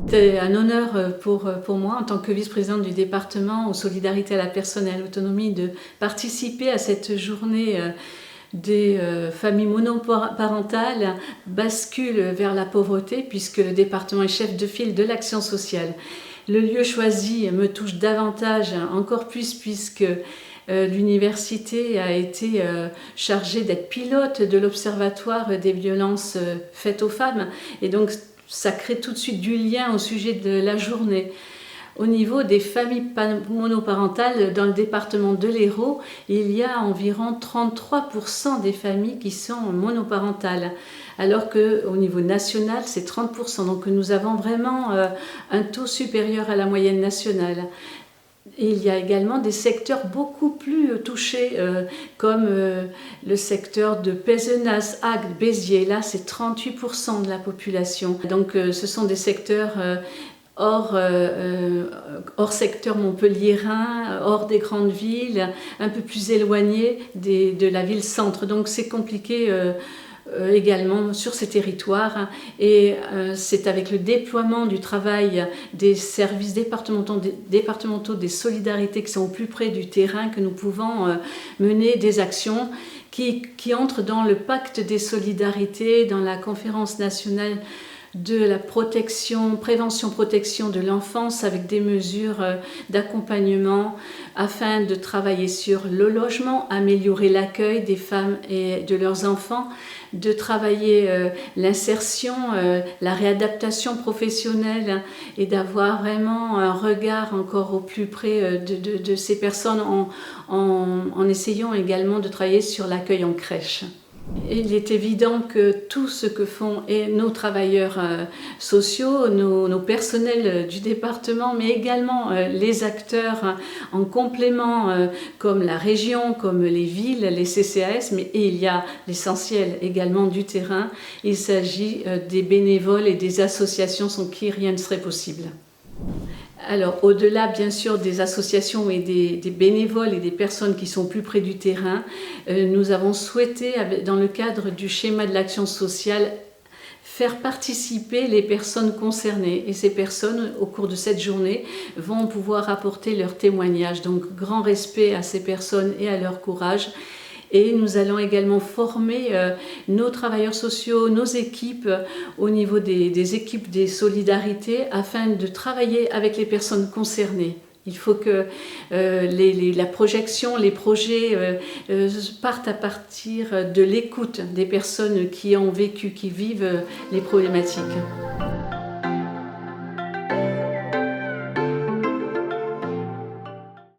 C'est un honneur pour moi, en tant que vice-présidente du département aux solidarités à la personne et à l'autonomie, de participer à cette journée des familles monoparentales basculent vers la pauvreté, puisque le département est chef de file de l'action sociale. Le lieu choisi me touche davantage, encore plus, puisque l'université a été chargée d'être pilote de l'Observatoire des violences faites aux femmes, et donc ça crée tout de suite du lien au sujet de la journée. Au niveau des familles monoparentales, dans le département de l'Hérault, il y a environ 33% des familles qui sont monoparentales, alors qu'au niveau national, c'est 30%. Donc nous avons vraiment un taux supérieur à la moyenne nationale. Et il y a également des secteurs beaucoup plus touchés, comme le secteur de Pézenas, Agde, Béziers. Là, c'est 38% de la population. Donc ce sont des secteurs hors secteur montpelliérain, hors des grandes villes, un peu plus éloignés de la ville-centre. Donc c'est compliqué également sur ces territoires, et c'est avec le déploiement du travail des services départementaux des solidarités qui sont au plus près du terrain que nous pouvons mener des actions qui entrent dans le pacte des solidarités, dans la conférence nationale de la prévention-protection de l'enfance, avec des mesures d'accompagnement afin de travailler sur le logement, améliorer l'accueil des femmes et de leurs enfants, de travailler l'insertion, la réadaptation professionnelle, et d'avoir vraiment un regard encore au plus près de ces personnes en essayant également de travailler sur l'accueil en crèche. Il est évident que tout ce que font nos travailleurs sociaux, nos personnels du département, mais également les acteurs en complément comme la région, comme les villes, les CCAS, et il y a l'essentiel également du terrain. Il s'agit des bénévoles et des associations sans qui rien ne serait possible. Alors, au-delà, bien sûr, des associations et des bénévoles et des personnes qui sont plus près du terrain, nous avons souhaité, dans le cadre du schéma de l'action sociale, faire participer les personnes concernées. Et ces personnes, au cours de cette journée, vont pouvoir apporter leur témoignage. Donc, grand respect à ces personnes et à leur courage. Et nous allons également former nos travailleurs sociaux, nos équipes, au niveau des équipes des solidarités, afin de travailler avec les personnes concernées. Il faut que la projection, les projets partent à partir de l'écoute des personnes qui ont vécu, qui vivent les problématiques.